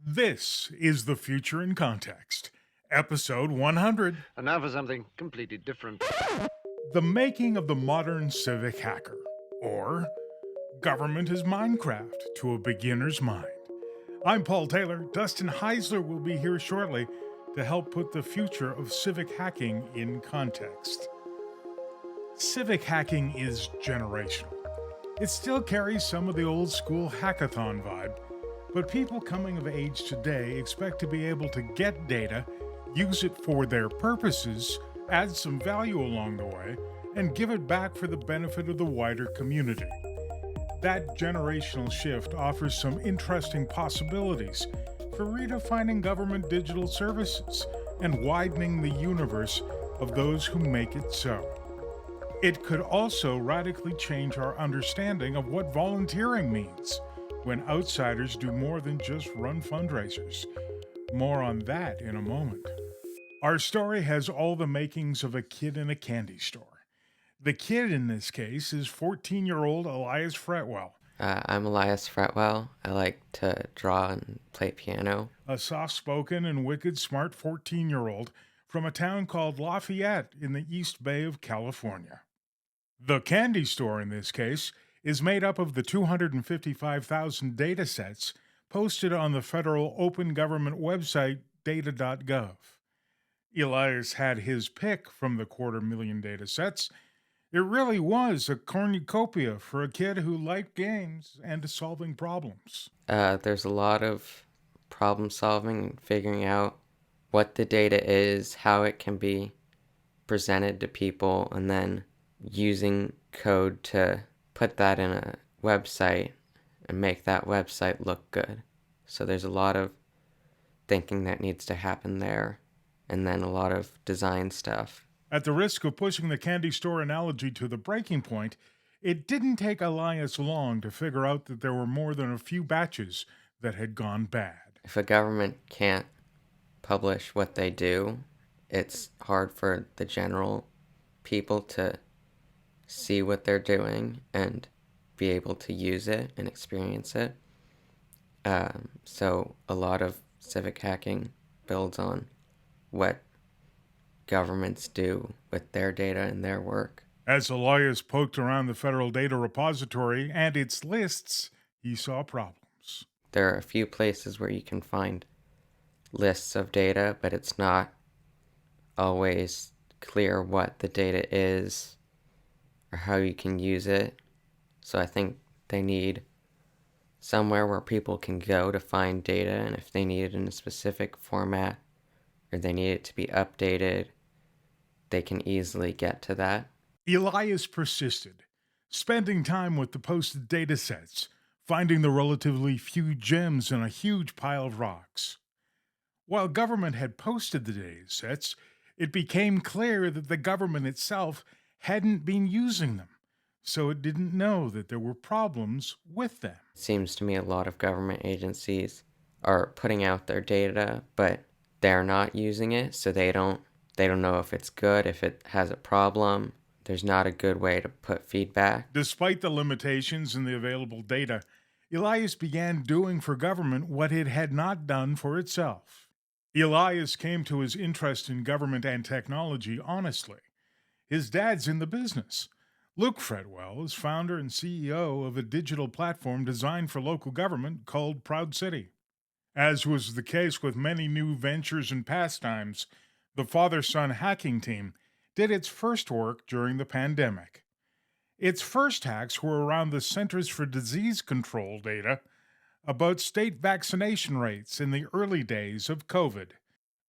This is The Future in Context, episode 100. And now for something completely different. The Making of the Modern Civic Hacker, or Government is Minecraft to a Beginner's Mind. I'm Paul Taylor. Dustin Heisler will be here shortly to help put the future of civic hacking in context. Civic hacking is generational. It still carries some of the old school hackathon vibe, but people coming of age today expect to be able to get data, use it for their purposes, add some value along the way, and give it back for the benefit of the wider community. That generational shift offers some interesting possibilities for redefining government digital services and widening the universe of those who make it so. It could also radically change our understanding of what volunteering means when outsiders do more than just run fundraisers. More on that in a moment. Our story has all the makings of a kid in a candy store. The kid in this case is 14-year-old Elias Fretwell, I'm Elias Fretwell. I like to draw and play piano. a soft-spoken and wicked smart 14-year-old from a town called Lafayette in the East Bay of California. The candy store in this case is made up of the 255,000 data sets posted on the federal open government website data.gov. Elias had his pick from the 250,000 data sets. It really was a cornucopia for a kid who liked games and solving problems. There's a lot of problem solving and figuring out what the data is, how it can be presented to people, and then using code to put that in a website and make that website look good. So there's a lot of thinking that needs to happen there, and then a lot of design stuff. At the risk of pushing the candy store analogy to the breaking point, it didn't take Elias long to figure out that there were more than a few batches that had gone bad. If a government can't publish what they do, it's hard for the general people to see what they're doing and be able to use it and experience it. So a lot of civic hacking builds on what governments do with their data and their work. As Elias poked around the federal data repository and its lists, he saw problems. There are a few places where you can find lists of data, but it's not always clear what the data is or how you can use it. So I think they need somewhere where people can go to find data, and if they need it in a specific format or they need it to be updated, they can easily get to that. Elias persisted, spending time with the posted data sets, finding the relatively few gems in a huge pile of rocks. While government had posted the data sets, it became clear that the government itself hadn't been using them, so it didn't know that there were problems with them. It seems to me a lot of government agencies are putting out their data, but they're not using it, so they don't know if it's good, if it has a problem. There's not a good way to put feedback. Despite the limitations in the available data, Elias began doing for government what it had not done for itself. Elias came to his interest in government and technology honestly. His dad's in the business. Luke Fretwell is founder and CEO of a digital platform designed for local government called Proud City. As was the case with many new ventures and pastimes, the father-son hacking team did its first work during the pandemic. Its first hacks were around the Centers for Disease Control data about state vaccination rates in the early days of COVID.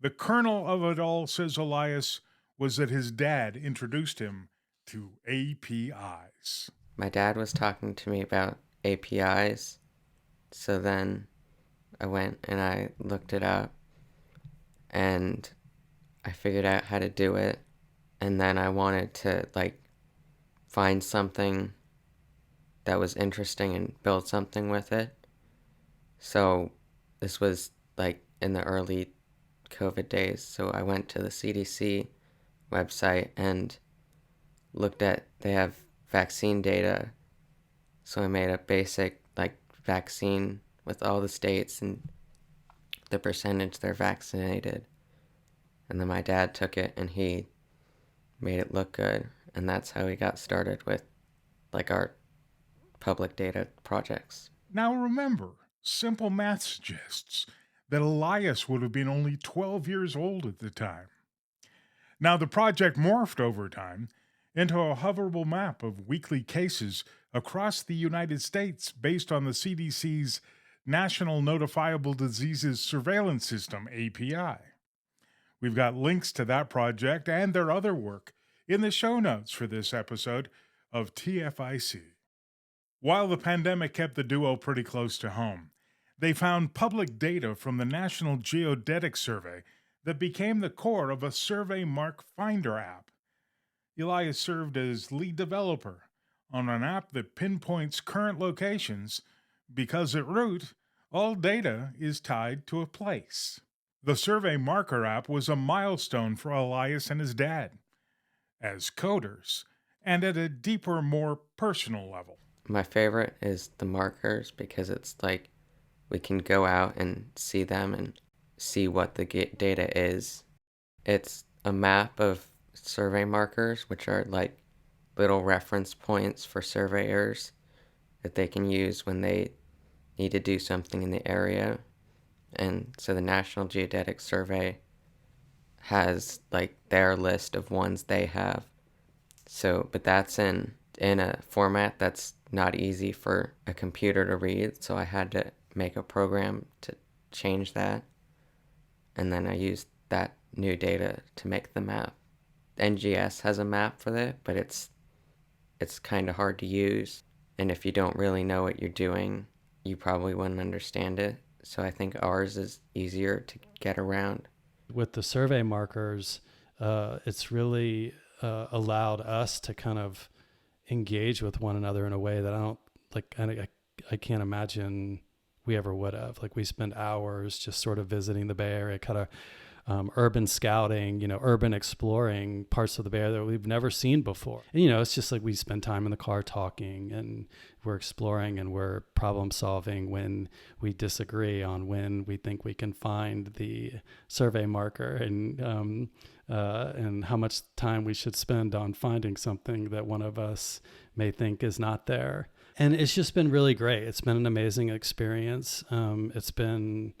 The kernel of it all, says Elias, was that his dad introduced him to APIs. My dad was talking to me about APIs, so then I went and I looked it up and I figured out how to do it, and then I wanted to find something that was interesting and build something with it. So this was in the early COVID days, so I went to the CDC website and looked at, they have vaccine data, so I made a basic vaccine with all the states and the percentage they're vaccinated. And then my dad took it and he made it look good. And that's how we got started with like our public data projects. Now remember, simple math suggests that Elias would have been only 12 years old at the time. Now, the project morphed over time into a hoverable map of weekly cases across the United States based on the CDC's National Notifiable Diseases Surveillance System, API. We've got links to that project and their other work in the show notes for this episode of TFIC. While the pandemic kept the duo pretty close to home, they found public data from the National Geodetic Survey that became the core of a SurveyMark Finder app. Elias served as lead developer on an app that pinpoints current locations because at root, all data is tied to a place. The Survey Marker app was a milestone for Elias and his dad, as coders, and at a deeper, more personal level. My favorite is the markers because it's like we can go out and see them and see what the data is. It's a map of survey markers, which are like little reference points for surveyors that they can use when they need to do something in the area. And so the National Geodetic Survey has like their list of ones they have. So, but that's in a format that's not easy for a computer to read. So I had to make a program to change that. And then I used that new data to make the map. NGS has a map for that, but it's kind of hard to use. And if you don't really know what you're doing, you probably wouldn't understand it. So I think ours is easier to get around. With the survey markers, it's really allowed us to kind of engage with one another in a way that I can't imagine we ever would have. Like we spent hours just sort of visiting the Bay Area, kind of urban scouting, urban exploring parts of the Bay Area that we've never seen before. And, it's just like we spend time in the car talking and we're exploring and we're problem solving when we disagree on when we think we can find the survey marker and how much time we should spend on finding something that one of us may think is not there. And it's just been really great. It's been an amazing experience. It's been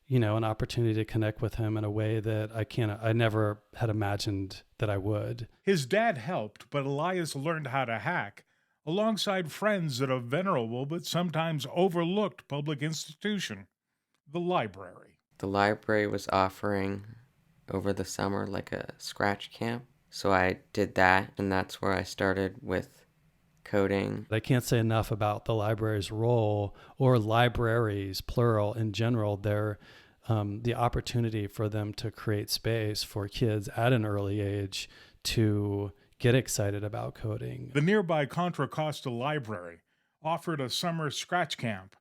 an opportunity to connect with him in a way that I never had imagined that I would. His dad helped, but Elias learned how to hack alongside friends at a venerable but sometimes overlooked public institution, the library. The library was offering over the summer like a scratch camp. So I did that, and that's where I started with coding. I can't say enough about the library's role, or libraries, plural, in general. They're the opportunity for them to create space for kids at an early age to get excited about coding. The nearby Contra Costa Library offered a summer scratch camp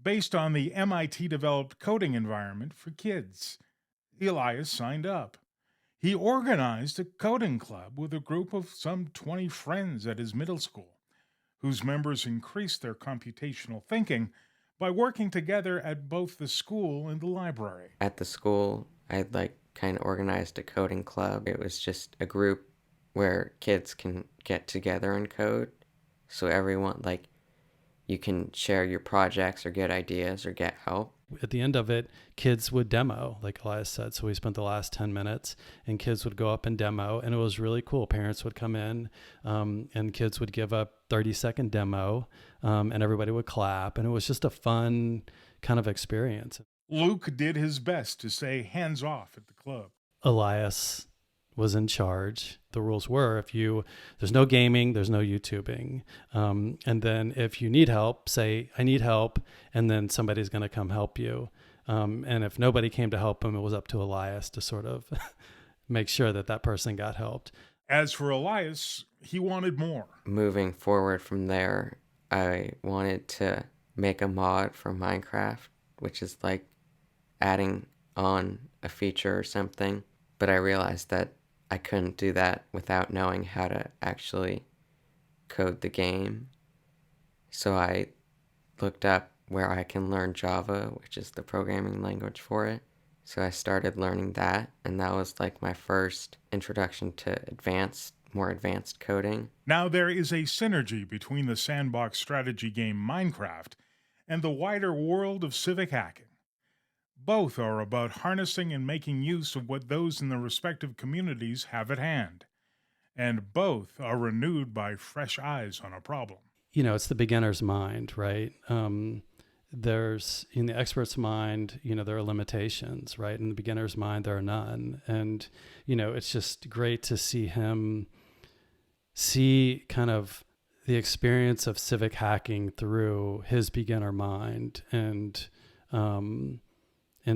based on the MIT-developed coding environment for kids. Elias signed up. He organized a coding club with a group of some 20 friends at his middle school, whose members increased their computational thinking by working together at both the school and the library. At the school, I kind of organized a coding club. It was just a group where kids can get together and code. So everyone, you can share your projects or get ideas or get help. At the end of it, kids would demo, like Elias said. So we spent the last 10 minutes and kids would go up and demo, and it was really cool. Parents would come in and kids would give a 30-second demo and everybody would clap. And it was just a fun kind of experience. Luke did his best to say hands off at the club. Elias was in charge. The rules were there's no gaming, there's no YouTubing. And then if you need help, say, I need help, and then somebody's going to come help you. And if nobody came to help him, it was up to Elias to sort of make sure that person got helped. As for Elias, he wanted more. Moving forward from there, I wanted to make a mod for Minecraft, which is like adding on a feature or something. But I realized that I couldn't do that without knowing how to actually code the game. So I looked up where I can learn Java, which is the programming language for it. So I started learning that, and that was like my first introduction to more advanced coding. Now, there is a synergy between the sandbox strategy game Minecraft and the wider world of civic hacking. Both are about harnessing and making use of what those in the respective communities have at hand, and both are renewed by fresh eyes on a problem. It's the beginner's mind, right? There's in the expert's mind, there are limitations, right? In the beginner's mind, there are none. And, it's just great to see him see kind of the experience of civic hacking through his beginner mind and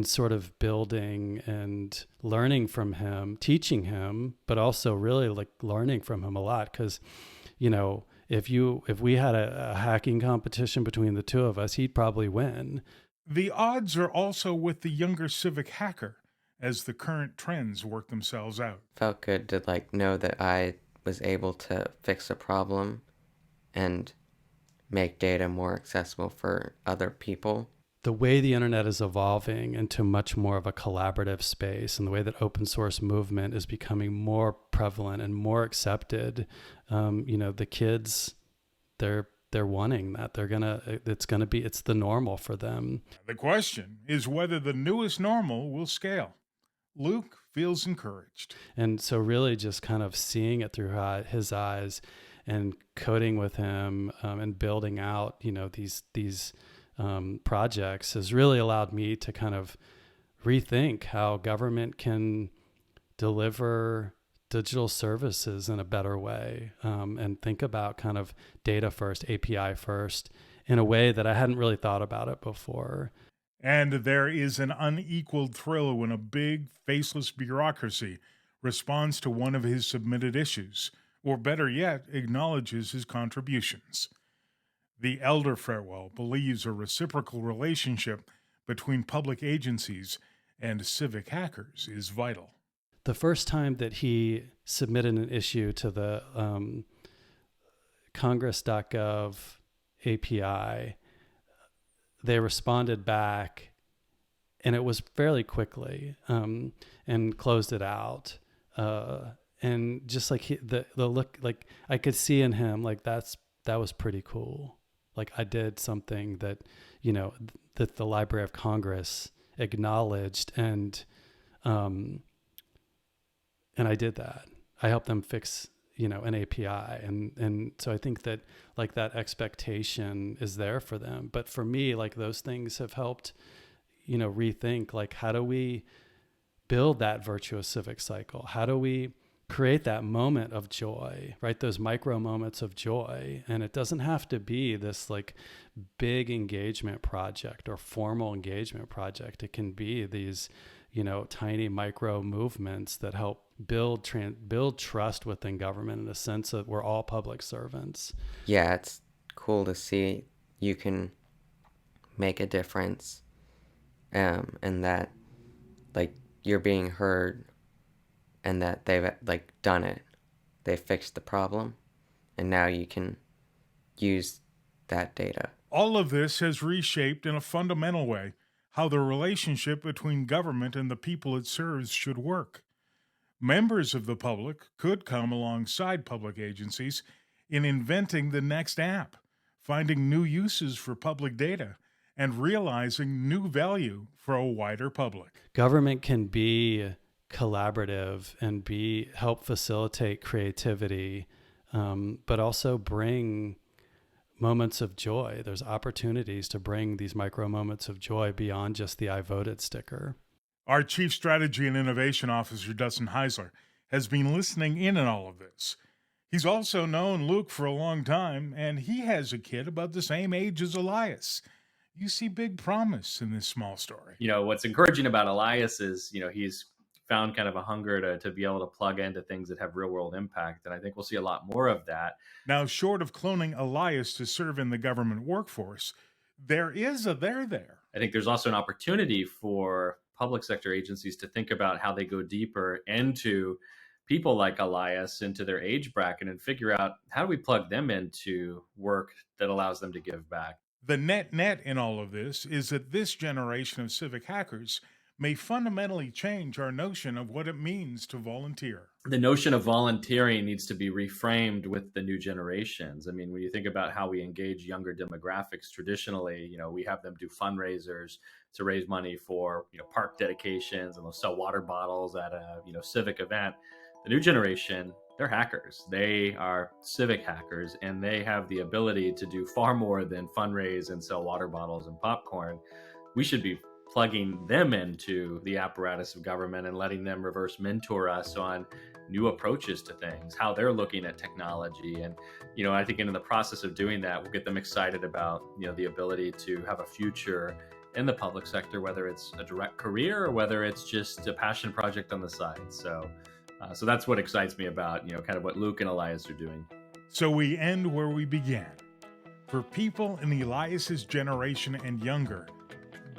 sort of building and learning from him, teaching him, but also really like learning from him a lot. Cause, if we had a hacking competition between the two of us, he'd probably win. The odds are also with the younger civic hacker as the current trends work themselves out. Felt good to like know that I was able to fix a problem and make data more accessible for other people. The way the internet is evolving into much more of a collaborative space, and the way that open source movement is becoming more prevalent and more accepted, the kids, they're wanting that. It's the normal for them. The question is whether the newest normal will scale. Luke feels encouraged. And so really just kind of seeing it through his eyes and coding with him and building out, these projects has really allowed me to kind of rethink how government can deliver digital services in a better way, and think about kind of data first, API first, in a way that I hadn't really thought about it before. And there is an unequaled thrill when a big, faceless bureaucracy responds to one of his submitted issues, or better yet, acknowledges his contributions. The elder Fretwell believes a reciprocal relationship between public agencies and civic hackers is vital. The first time that he submitted an issue to the Congress.gov API, they responded back, and it was fairly quickly, and closed it out. And just like the look, like I could see in him, like that was pretty cool. Like I did something that, that the Library of Congress acknowledged, and I did that. I helped them fix, an API. And so I think that like that expectation is there for them. But for me, like those things have helped, rethink, like, how do we build that virtuous civic cycle? How do we create that moment of joy, right? Those micro moments of joy. And it doesn't have to be this like big engagement project or formal engagement project. It can be these, tiny micro movements that help build trust within government in the sense that we're all public servants. Yeah, it's cool to see you can make a difference, and that like you're being heard, and that they've like done it. They fixed the problem, and now you can use that data. All of this has reshaped in a fundamental way how the relationship between government and the people it serves should work. Members of the public could come alongside public agencies in inventing the next app, finding new uses for public data, and realizing new value for a wider public. Government can be collaborative and help facilitate creativity, but also bring moments of joy. There's opportunities to bring these micro moments of joy beyond just the I voted sticker. Our Chief Strategy and Innovation Officer, Dustin Heisler, has been listening in on all of this. He's also known Luke for a long time, and he has a kid about the same age as Elias. You see big promise in this small story. What's encouraging about Elias is, he's found kind of a hunger to be able to plug into things that have real world impact. And I think we'll see a lot more of that. Now, short of cloning Elias to serve in the government workforce, there is a there. I think there's also an opportunity for public sector agencies to think about how they go deeper into people like Elias, into their age bracket, and figure out how do we plug them into work that allows them to give back. The net in all of this is that this generation of civic hackers may fundamentally change our notion of what it means to volunteer. The notion of volunteering needs to be reframed with the new generations. I mean, when you think about how we engage younger demographics traditionally, we have them do fundraisers to raise money for, park dedications, and they'll sell water bottles at a, civic event. The new generation, they're hackers. They are civic hackers, and they have the ability to do far more than fundraise and sell water bottles and popcorn. We should be plugging them into the apparatus of government and letting them reverse mentor us on new approaches to things, how they're looking at technology. And, I think in the process of doing that, we'll get them excited about, the ability to have a future in the public sector, whether it's a direct career or whether it's just a passion project on the side. So that's what excites me about, kind of what Luke and Elias are doing. So we end where we began. For people in Elias's generation and younger,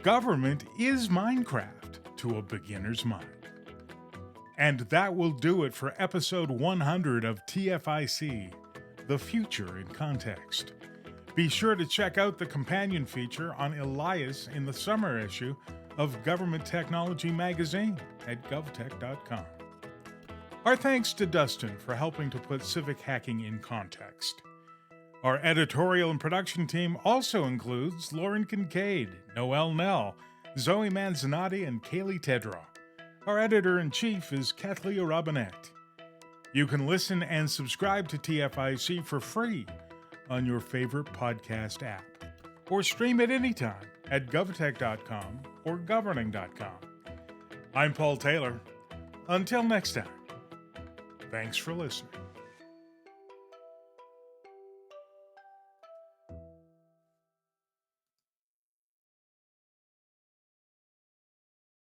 government is Minecraft to a beginner's mind. And that will do it for episode 100 of TFIC, The Future in Context. Be sure to check out the companion feature on Elias in the summer issue of Government Technology magazine at govtech.com. Our thanks to Dustin for helping to put civic hacking in context. Our editorial and production team also includes Lauren Kincaid, Noel Nell, Zoe Manzanotti, and Kaylee Tedrow. Our editor-in-chief is Kathleen Robinette. You can listen and subscribe to TFIC for free on your favorite podcast app, or stream it anytime at govtech.com or governing.com. I'm Paul Taylor. Until next time, thanks for listening.